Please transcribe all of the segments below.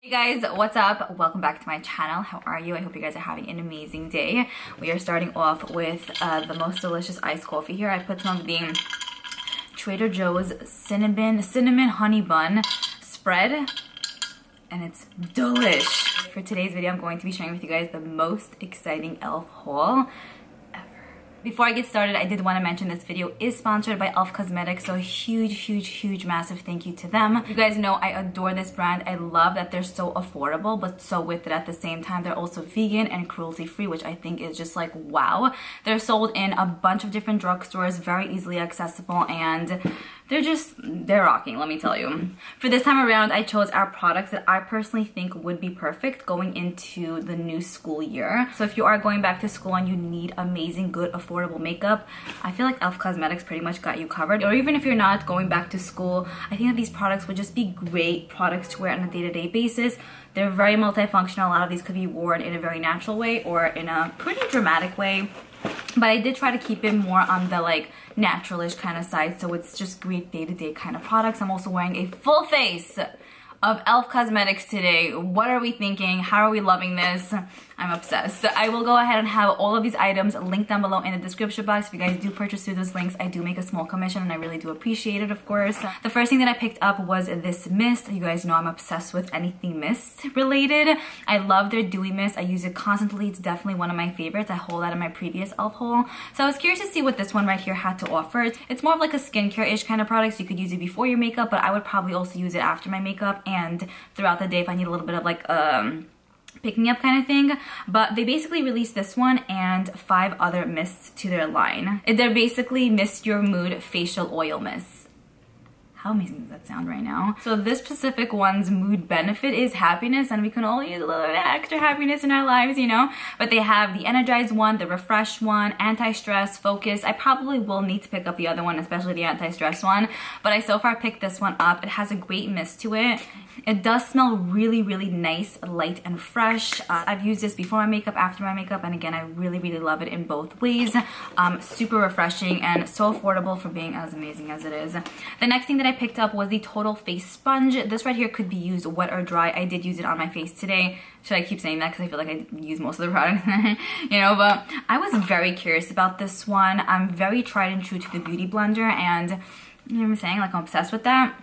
Hey guys, what's up? Welcome back to my channel. How are you? I hope you guys are having an amazing day. We are starting off with the most delicious iced coffee here. I put some of the Trader Joe's cinnamon honey bun spread, and it's delish. For today's video, I'm going to be sharing with you guys the most exciting e.l.f. haul. Before I get started, I did want to mention this video is sponsored by e.l.f. Cosmetics, so a huge massive thank you to them. You guys know I adore this brand. I love that they're so affordable, but so with it at the same time. They're also vegan and cruelty free, which I think is just like wow. They're sold in a bunch of different drugstores, very easily accessible, and they're rocking, let me tell you. For this time around, I chose our products that I personally think would be perfect going into the new school year. So if you are going back to school and you need amazing, good, affordable makeup, I feel like e.l.f. Cosmetics pretty much got you covered. Or even if you're not going back to school, I think that these products would just be great products to wear on a day-to-day basis. They're very multifunctional. A lot of these could be worn in a very natural way or in a pretty dramatic way. But I did try to keep it more on the like naturalish kind of side, so it's just great day-to-day kind of products. I'm also wearing a full face of e.l.f. Cosmetics today. What are we thinking? How are we loving this? I'm obsessed. So I will go ahead and have all of these items linked down below in the description box. If you guys do purchase through those links, I do make a small commission and I really do appreciate it, of course. The first thing that I picked up was this mist. You guys know I'm obsessed with anything mist related. I love their dewy mist. I use it constantly. It's definitely one of my favorites. I hold that in my previous e.l.f. haul. So I was curious to see what this one right here had to offer. It's more of like a skincare-ish kind of product, so you could use it before your makeup, but I would probably also use it after my makeup and throughout the day if I need a little bit of like picking up kind of thing. But they basically released this one and 5 other mists to their line. They're basically Mist Your Mood facial oil mists. How amazing does that sound right now? So this specific one's mood benefit is happiness, and we can all use a little bit of extra happiness in our lives, you know? But they have the energized one, the refresh one, anti-stress, focus. I probably will need to pick up the other one, especially the anti-stress one, but I so far picked this one up. It has a great mist to it. It does smell really nice, light and fresh. I've used this before my makeup, after my makeup, and again, I really love it in both ways. Super refreshing and so affordable for being as amazing as it is. The next thing that I picked up was the Total Face Sponge. This right here could be used wet or dry. I did use it on my face today. Should I keep saying that? Because I feel like I use most of the products, you know, but I was very curious about this one. I'm very tried and true to the Beauty Blender, and you know what I'm saying? Like, I'm obsessed with that.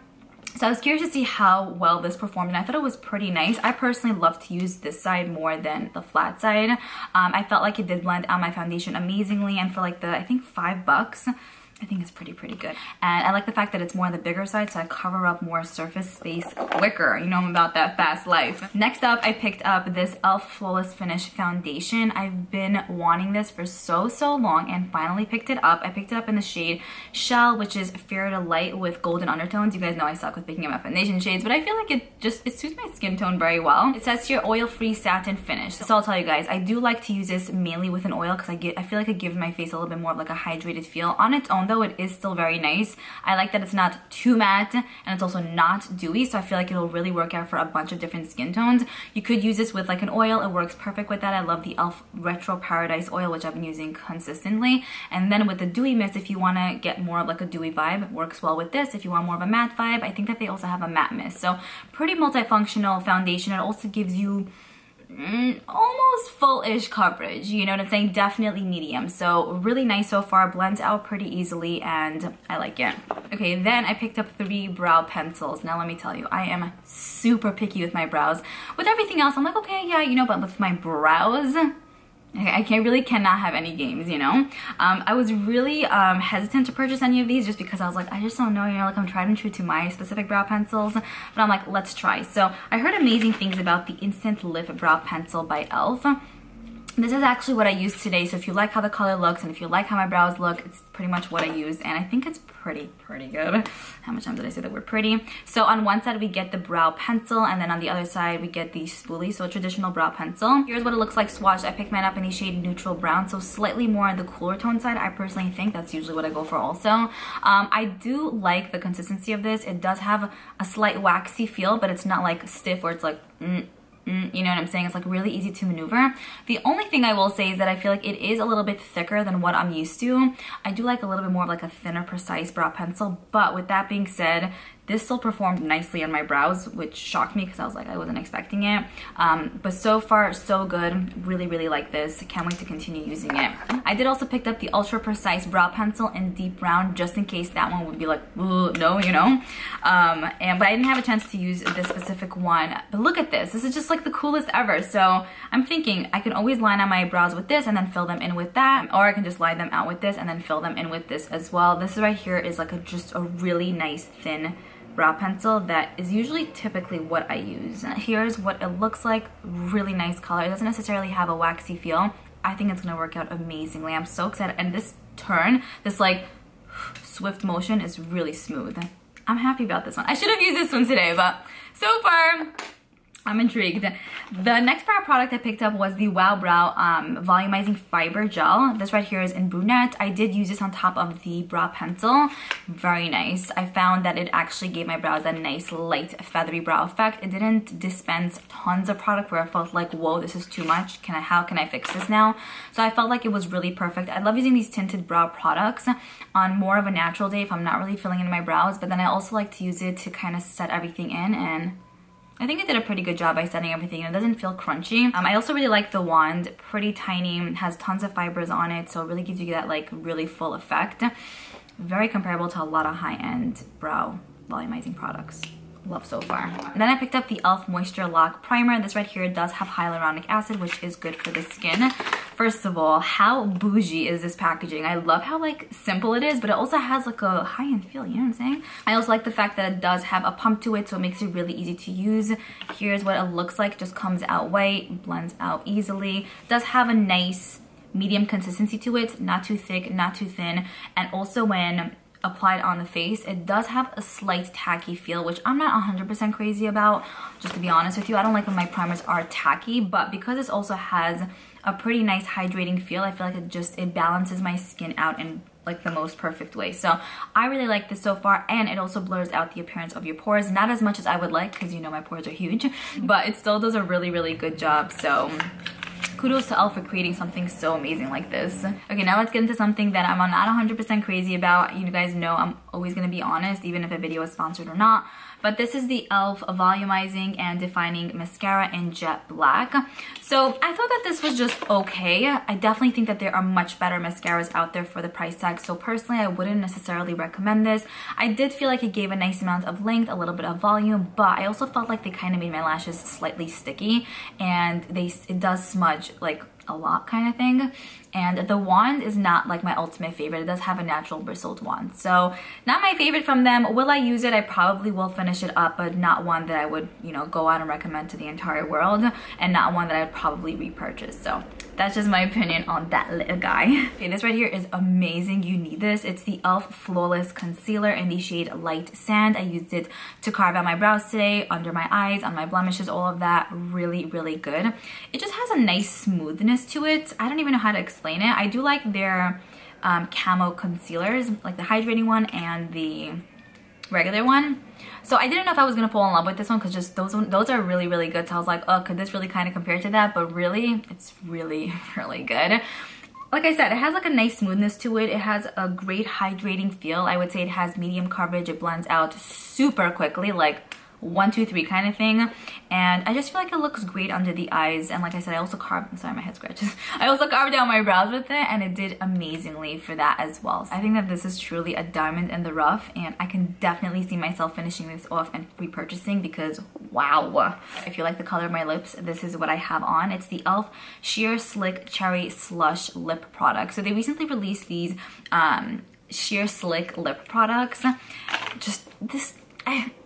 So I was curious to see how well this performed, and I thought it was pretty nice. I personally love to use this side more than the flat side. I felt like it did blend out my foundation amazingly, and for like the, I think $5, I think it's pretty good. And I like the fact that it's more on the bigger side, so I cover up more surface space quicker. You know I'm about that fast life. Next up, I picked up this e.l.f. Flawless Finish Foundation. I've been wanting this for so long and finally picked it up. I picked it up in the shade Shell, which is fair to light with golden undertones. You guys know I suck with picking up my foundation shades, but I feel like it suits my skin tone very well. It says here oil-free satin finish. So I'll tell you guys, I do like to use this mainly with an oil because I feel like it gives my face a little bit more of like a hydrated feel. On its own though, it is still very nice. I like that it's not too matte and it's also not dewy, so I feel like it'll really work out for a bunch of different skin tones. You could use this with like an oil. It works perfect with that. I love the e.l.f. Retro Paradise oil, which I've been using consistently. And then with the dewy mist, if you want to get more of like a dewy vibe, it works well with this. If you want more of a matte vibe, I think that they also have a matte mist. So pretty multifunctional foundation. It also gives you almost full-ish coverage, you know what I'm saying? Definitely medium. So really nice so far, blends out pretty easily, and I like it. Okay, then I picked up 3 brow pencils. Now let me tell you, I am super picky with my brows. With everything else, I'm like, okay, yeah, you know, but with my brows, I cannot have any games, you know? I was really hesitant to purchase any of these just because I was like, I just don't know, you know, like I'm tried and true to my specific brow pencils, but I'm like, let's try. So I heard amazing things about the Instant Lift Brow Pencil by e.l.f. This is actually what I used today, so if you like how the color looks and if you like how my brows look, it's pretty much what I used, and I think it's pretty good. How much time did I say the word pretty? So on one side we get the brow pencil, and then on the other side we get the spoolie, so a traditional brow pencil. Here's what it looks like swatched. I picked mine up in the shade Neutral Brown, so slightly more on the cooler tone side. I personally think that's usually what I go for also. I do like the consistency of this. It does have a slight waxy feel, but it's not like stiff where it's like you know what I'm saying? It's like really easy to maneuver. The only thing I will say is that I feel like it is a little bit thicker than what I'm used to. I do like a little bit more of like a thinner, precise brow pencil, but with that being said, This still performed nicely on my brows, which shocked me because I was like, I wasn't expecting it. But so far, so good. Really, really like this. Can't wait to continue using it. I did also pick up the Ultra Precise Brow Pencil in Deep Brown, just in case that one would be like, no, you know? But I didn't have a chance to use this specific one. But look at this. This is just like the coolest ever. So I'm thinking I can always line out my brows with this and then fill them in with that. Or I can just line them out with this and then fill them in with this as well. This right here is like just a really nice thin brow pencil that is usually typically what I use. Here's what it looks like. Really nice color. It doesn't necessarily have a waxy feel. I think it's gonna work out amazingly. I'm so excited. And this turn, this like swift motion is really smooth. I'm happy about this one. I should have used this one today, but so far I'm intrigued. The next brow product I picked up was the Wow Brow Volumizing Fiber Gel. This right here is in brunette. I did use this on top of the brow pencil. Very nice. I found that it actually gave my brows a nice light feathery brow effect. It didn't dispense tons of product where I felt like, whoa, this is too much. How can I fix this now? So I felt like it was really perfect. I love using these tinted brow products on more of a natural day if I'm not really filling in my brows, but then I also like to use it to kind of set everything in, and I think I did a pretty good job by setting everything in. It doesn't feel crunchy. I also really like the wand. Pretty tiny, has tons of fibers on it, so it really gives you that like really full effect. Very comparable to a lot of high-end brow volumizing products. Love so far. And then I picked up the e.l.f. Moisture Lock Primer. This right here does have hyaluronic acid, which is good for the skin. First of all, how bougie is this packaging? I love how like simple it is, but it also has like a high-end feel, you know what I'm saying? I also like the fact that it does have a pump to it, so it makes it really easy to use. Here's what it looks like. It just comes out white, blends out easily. It does have a nice medium consistency to it, not too thick, not too thin. And also when applied on the face, it does have a slight tacky feel, which I'm not 100% crazy about, just to be honest with you. I don't like when my primers are tacky, but because this also has a pretty nice hydrating feel, I feel like it balances my skin out in like the most perfect way. So I really like this so far, and it also blurs out the appearance of your pores. Not as much as I would like, because you know my pores are huge, but it still does a really, really good job. So kudos to e.l.f. for creating something so amazing like this. Okay, now let's get into something that I'm not 100% crazy about. You guys know I'm always going to be honest, even if a video is sponsored or not. But this is the e.l.f. Volumizing and Defining Mascara in Jet Black. So I thought that this was just okay. I definitely think that there are much better mascaras out there for the price tag. So personally, I wouldn't necessarily recommend this. I did feel like it gave a nice amount of length, a little bit of volume, but I also felt like they kind of made my lashes slightly sticky, and it does smudge like a lot kind of thing. And the wand is not like my ultimate favorite. It does have a natural bristled wand, so not my favorite from them. Will I use it? I probably will finish it up, but not one that I would, you know, go out and recommend to the entire world, and not one that I'd probably repurchase. So that's just my opinion on that little guy. Okay, this right here is amazing. You need this. It's the e.l.f. Flawless Concealer in the shade Light Sand. I used it to carve out my brows today, under my eyes, on my blemishes, all of that. Really, really good. It just has a nice smoothness to it. I don't even know how to explain it. I do like their camo concealers, like the hydrating one and the regular one. So I didn't know if I was gonna fall in love with this one, because just those are really, really good. So I was like, oh, could this really kind of compare to that? But really, it's really, really good. Like I said, it has like a nice smoothness to it. It has a great hydrating feel. I would say it has medium coverage. It blends out super quickly, like 1, 2, 3 kind of thing, and I just feel like it looks great under the eyes. And like I said, I also carved, sorry, my head scratches. I also carved out my brows with it, and it did amazingly for that as well. So I think that this is truly a diamond in the rough, and I can definitely see myself finishing this off and repurchasing, because wow. If you like the color of my lips, this is what I have on. It's the e.l.f. Sheer Slick Cherry Slush Lip Product. So they recently released these Sheer Slick lip products. Just this,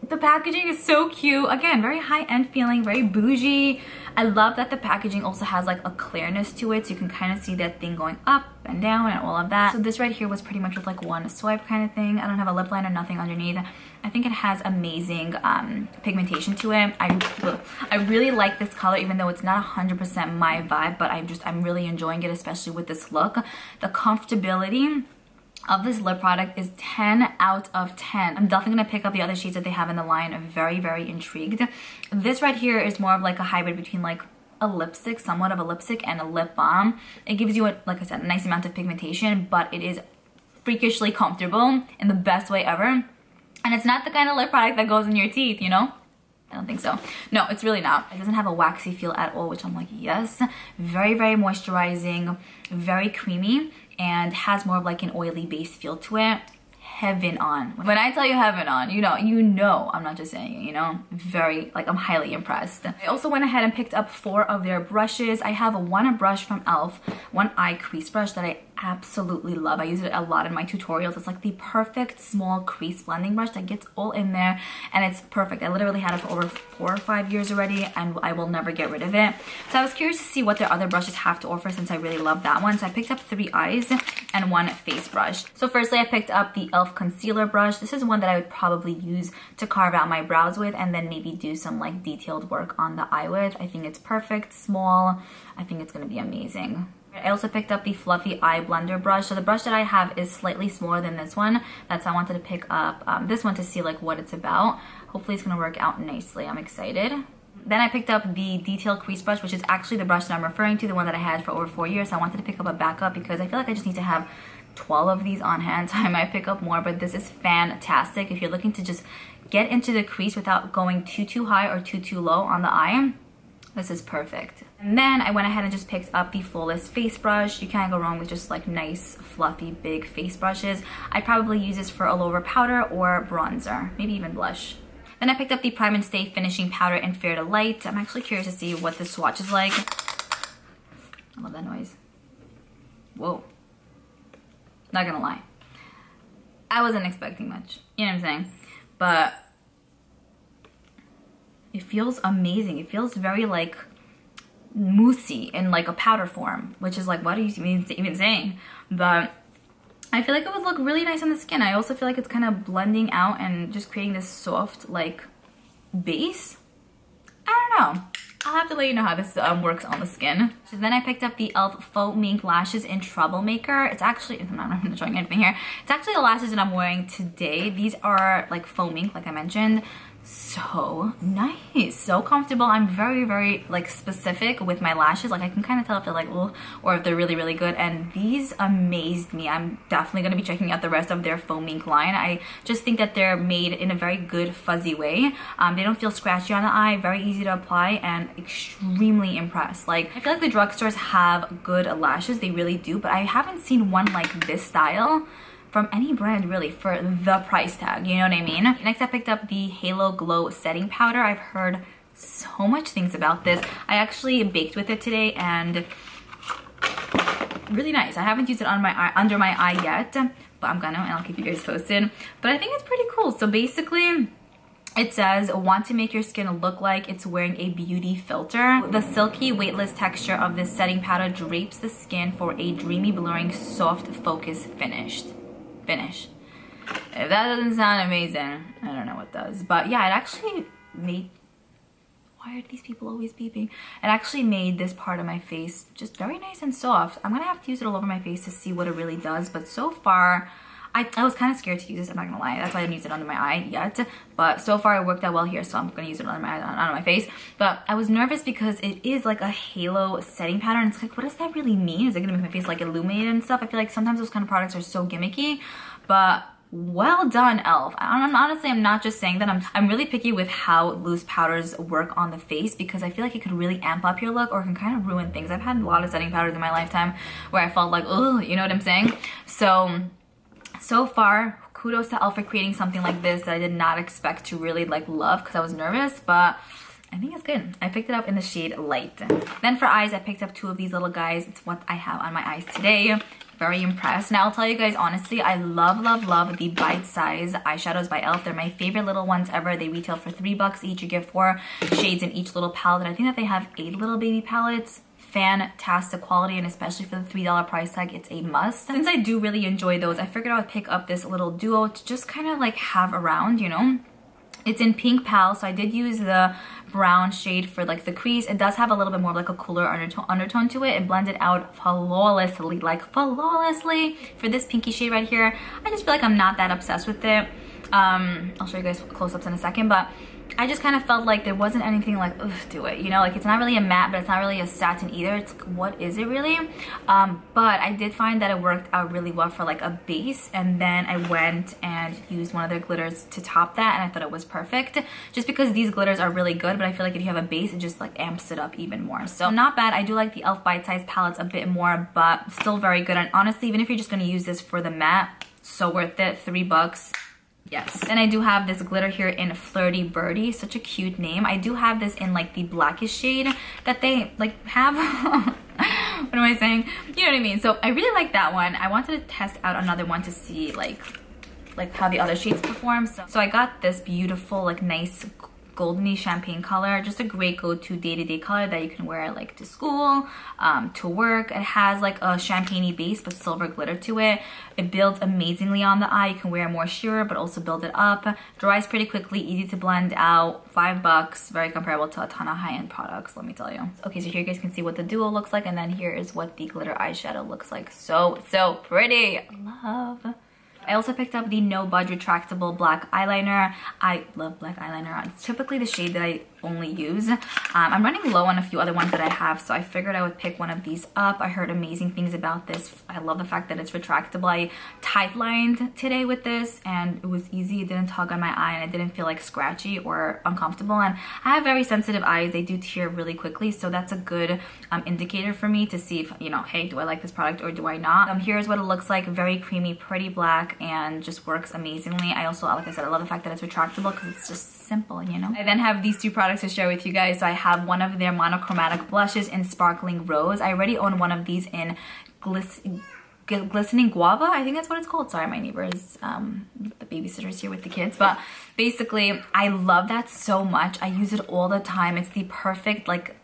the packaging is so cute. Again, very high-end feeling, very bougie. I love that the packaging also has like a clearness to it, so you can kind of see that thing going up and down and all of that. So this right here was pretty much with like one swipe kind of thing. I don't have a lip liner, nothing underneath. I think it has amazing pigmentation to it. I really like this color, even though it's not 100% my vibe, but I'm really enjoying it, especially with this look. The comfortability of this lip product is 10 out of 10. I'm definitely gonna pick up the other shades that they have in the line. I'm very, very intrigued. This right here is more of like a hybrid between like a lipstick, somewhat of a lipstick, and a lip balm. It gives you, like I said, a nice amount of pigmentation, but it is freakishly comfortable in the best way ever. And it's not the kind of lip product that goes in your teeth, you know? I don't think so. No, it's really not. It doesn't have a waxy feel at all, which I'm like, yes. Very, very moisturizing, very creamy, and has more of like an oily base feel to it. Heaven on. When I tell you heaven on, you know, I'm not just saying it, you know? Very, like, I'm highly impressed. I also went ahead and picked up 4 of their brushes. I have one brush from e.l.f., one eye crease brush that I absolutely love. I use it a lot in my tutorials. It's like the perfect small crease blending brush that gets all in there, and it's perfect. I literally had it for over 4 or 5 years already, and I will never get rid of it. So I was curious to see what their other brushes have to offer since I really love that one. So I picked up 3 eyes and 1 face brush. So firstly, I picked up the e.l.f. concealer brush. This is one that I would probably use to carve out my brows with and then maybe do some like detailed work on the eye with. I think it's perfect, small. I think it's gonna be amazing. I also picked up the Fluffy Eye Blender brush. So the brush that I have is slightly smaller than this one. That's why I wanted to pick up this one to see like what it's about. Hopefully it's gonna work out nicely. I'm excited. Then I picked up the Detail Crease brush, which is actually the brush that I'm referring to, the one that I had for over 4 years. So I wanted to pick up a backup because I feel like I just need to have 12 of these on hand. So I might pick up more, but this is fantastic. If you're looking to just get into the crease without going too high or too low on the eye, this is perfect. And then I went ahead and just picked up the Flawless Face Brush. You can't go wrong with just like nice, fluffy, big face brushes. I'd probably use this for a lower powder or bronzer, maybe even blush. Then I picked up the Prime and Stay Finishing Powder in Fair to Light. I'm actually curious to see what this swatch is like. I love that noise. Whoa. Not gonna lie. I wasn't expecting much. You know what I'm saying? But it feels amazing. It feels very like moussey in like a powder form, which is like, what are you even saying? But I feel like it would look really nice on the skin. I also feel like it's kind of blending out and just creating this soft like base. I don't know. I'll have to let you know how this works on the skin. So then I picked up the e.l.f. Faux Mink Lashes in Troublemaker. It's actually, I'm not showing anything here. It's actually the lashes that I'm wearing today. These are like faux mink, like I mentioned. So nice, so comfortable. I'm very, very like specific with my lashes. Like I can kind of tell if they're like, ugh, or if they're really, really good. And these amazed me. I'm definitely going to be checking out the rest of their faux mink line. I just think that they're made in a very good fuzzy way. They don't feel scratchy on the eye, very easy to apply, and extremely impressed. Like I feel like the drugstores have good lashes, they really do, but I haven't seen one like this style from any brand really for the price tag, you know what I mean? Next I picked up the Halo Glow Setting Powder. I've heard so much things about this. I actually baked with it today and really nice. I haven't used it on my eye, under my eye yet, but I'm gonna, and I'll keep you guys posted. But I think it's pretty cool. So basically, it says, want to make your skin look like it's wearing a beauty filter. The silky, weightless texture of this setting powder drapes the skin for a dreamy, blurring, soft focus finish. If that doesn't sound amazing, I don't know what does. But yeah, it actually made, why are these people always beeping? It actually made this part of my face just very nice and soft. I'm gonna have to use it all over my face to see what it really does. But so far, I was kind of scared to use this, I'm not gonna lie. That's why I didn't use it under my eye yet. But so far it worked out well here, so I'm gonna use it under my face. But I was nervous because it is like a halo setting powder, and it's like, what does that really mean? Is it gonna make my face like illuminated and stuff? I feel like sometimes those kind of products are so gimmicky, but well done, e.l.f. Honestly, I'm not just saying that. I'm really picky with how loose powders work on the face because I feel like it could really amp up your look or it can kind of ruin things. I've had a lot of setting powders in my lifetime where I felt like, ugh, you know what I'm saying? So far, kudos to e.l.f. for creating something like this that I did not expect to really like love because I was nervous, but I think it's good. I picked it up in the shade Light. Then for eyes, I picked up 2 of these little guys. It's what I have on my eyes today. Very impressed. Now I'll tell you guys honestly, I love the Bite Size eyeshadows by e.l.f. They're my favorite little ones ever. They retail for $3 each. You get 4 shades in each little palette. And I think that they have 8 little baby palettes. Fantastic quality, and especially for the $3 price tag, it's a must. Since I do really enjoy those, I figured I would pick up this little duo to just kind of like have around, you know. It's in Pink Pal, so I did use the brown shade for like the crease. It does have a little bit more of like a cooler undertone to it. It blended out flawlessly, like flawlessly. For this pinky shade right here, I just feel like I'm not that obsessed with it. I'll show you guys close-ups in a second, but I just kind of felt like there wasn't anything like, ugh, do it, you know, like it's not really a matte, but it's not really a satin either. It's what is it really? But I did find that it worked out really well for like a base, and then I went and used one of their glitters to top that, and I thought it was perfect just because these glitters are really good, but I feel like if you have a base, it just like amps it up even more. So not bad. I do like the e.l.f. Bite Size palettes a bit more, but still very good. And honestly, even if you're just going to use this for the matte, so worth it. $3. Yes. And I do have this glitter here in Flirty Birdie. Such a cute name. I do have this in like the blackish shade that they like have. What am I saying? You know what I mean? So I really like that one. I wanted to test out another one to see like how the other shades perform. So I got this beautiful like nice goldeny champagne color, just a great go-to day-to-day color that you can wear like to school, to work. It has like a champagne-y base but silver glitter to it. It builds amazingly on the eye. You can wear more sheer but also build it up. Dries pretty quickly, easy to blend out. $5, very comparable to a ton of high-end products, let me tell you. Okay, so here you guys can see what the duo looks like, and then here is what the glitter eyeshadow looks like. So pretty. Love. I also picked up the No Budge Retractable Black Eyeliner. I love black eyeliner. It's typically the shade that I only use. I'm running low on a few other ones that I have, so I figured I would pick one of these up. I heard amazing things about this. I love the fact that it's retractable. I tight lined today with this, and it was easy. It didn't tug on my eye, and it didn't feel like scratchy or uncomfortable. And I have very sensitive eyes. They do tear really quickly, so that's a good indicator for me to see if, you know, hey, do I like this product or do I not? Here's what it looks like. Very creamy, pretty black, and just works amazingly. I also, like I said, I love the fact that it's retractable because it's just simple, you know? I then have these two products to share with you guys. So I have one of their monochromatic blushes in Sparkling Rose. I already own one of these in Glistening Guava. I think that's what it's called. Sorry, my neighbors, the babysitter's here with the kids. But basically, I love that so much. I use it all the time. It's the perfect like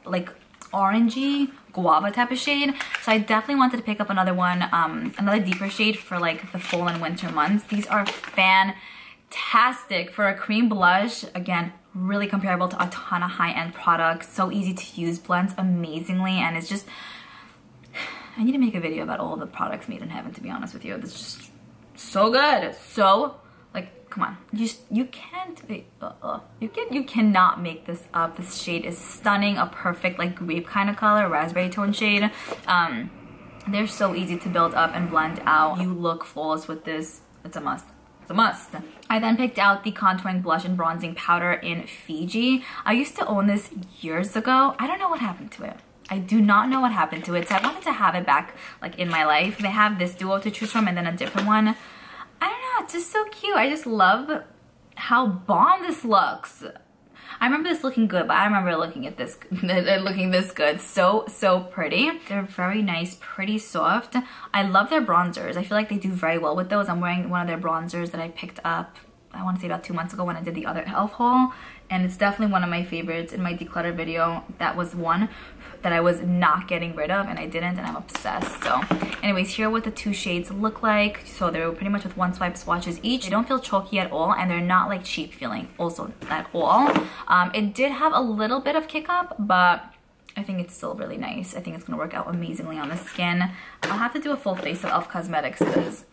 orangey guava type of shade. So I definitely wanted to pick up another one, another deeper shade for like the fall and winter months. These are fantastic for a cream blush. Again, really comparable to a ton of high-end products. So easy to use, blends amazingly, and it's just, I need to make a video about all the products made in heaven, to be honest with you. It's just so good. So, like, come on. You cannot make this up. This shade is stunning. A perfect, like, grape kind of color, raspberry tone shade. They're so easy to build up and blend out. You look flawless with this. It's a must. It's a must. I then picked out the contouring blush and bronzing powder in Fiji. I used to own this years ago. I don't know what happened to it. I do not know what happened to it, so I wanted to have it back like in my life. They have this duo to choose from and then a different one. I don't know, it's just so cute. I just love how bomb this looks. I remember this looking good, but I remember looking at this, looking this good. So pretty. They're very nice, pretty soft. I love their bronzers. I feel like they do very well with those. I'm wearing one of their bronzers that I picked up, I want to say about 2 months ago when I did the other e.l.f. haul. And it's definitely one of my favorites. In my declutter video, that was one that I was not getting rid of, and I didn't, and I'm obsessed. So anyways, here are what the two shades look like. So they're pretty much with one swipe swatches each. They don't feel chalky at all, and they're not like cheap feeling also at all. It did have a little bit of kick up, but I think it's still really nice. I think it's gonna work out amazingly on the skin. I'll have to do a full face of e.l.f. Cosmetics because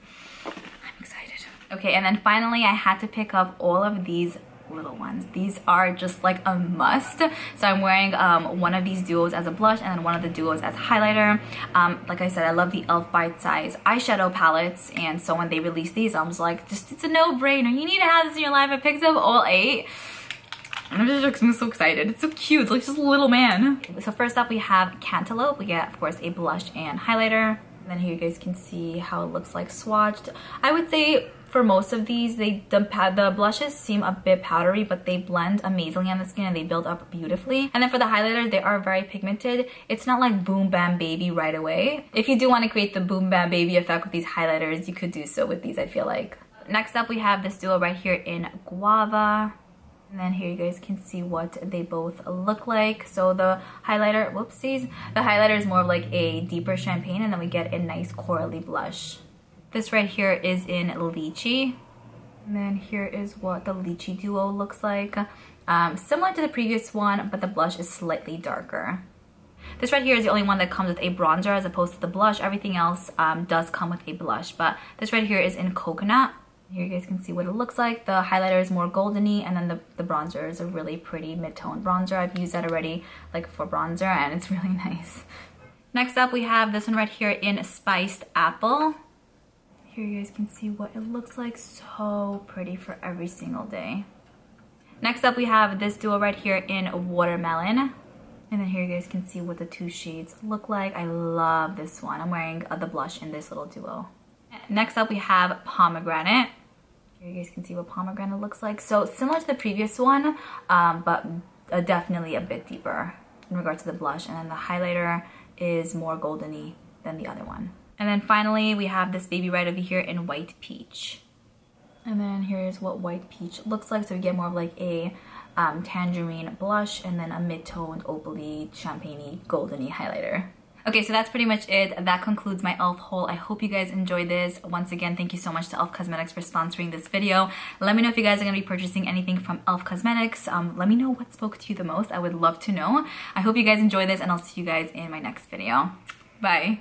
I'm excited. Okay, and then finally I had to pick up all of these little ones. These are just like a must. So I'm wearing one of these duos as a blush and then one of the duos as highlighter. Like I said, I love the e.l.f. Bite Size eyeshadow palettes, and so when they released these, I was like, it's a no-brainer. You need to have this in your life. I picked up all 8. I'm so excited. It's so cute. It's like just a little man. So first up we have Cantaloupe. We get, of course, a blush and highlighter. And then here you guys can see how it looks like swatched. I would say for most of these, the blushes seem a bit powdery, but they blend amazingly on the skin and they build up beautifully. And then for the highlighters, they are very pigmented. It's not like boom bam baby right away. If you do want to create the boom bam baby effect with these highlighters, you could do so with these, I feel like. Next up, we have this duo right here in Guava. And then here you guys can see what they both look like. So the highlighter, whoopsies, the highlighter is more of like a deeper champagne, and then we get a nice corally blush. This right here is in Lychee. And then here is what the Lychee duo looks like. Similar to the previous one, but the blush is slightly darker. This right here is the only one that comes with a bronzer as opposed to the blush. Everything else does come with a blush, but this right here is in Coconut. Here you guys can see what it looks like. The highlighter is more goldeny, and then the bronzer is a really pretty mid-tone bronzer. I've used that already like for bronzer, and it's really nice. Next up, we have this one right here in Spiced Apple. Here you guys can see what it looks like. So pretty for every single day. Next up, we have this duo right here in Watermelon. And then here you guys can see what the two shades look like. I love this one. I'm wearing the blush in this little duo. Next up, we have Pomegranate. Here you guys can see what Pomegranate looks like. So similar to the previous one, but definitely a bit deeper in regard to the blush. And then the highlighter is more goldeny than the other one. And then finally, we have this baby right over here in White Peach. And then here's what White Peach looks like. So we get more of like a tangerine blush and then a mid-toned opal-y, champagne-y, goldeny highlighter. Okay, so that's pretty much it. That concludes my e.l.f. haul. I hope you guys enjoyed this. Once again, thank you so much to e.l.f. Cosmetics for sponsoring this video. Let me know if you guys are going to be purchasing anything from e.l.f. Cosmetics. Let me know what spoke to you the most. I would love to know. I hope you guys enjoy this, and I'll see you guys in my next video. Bye.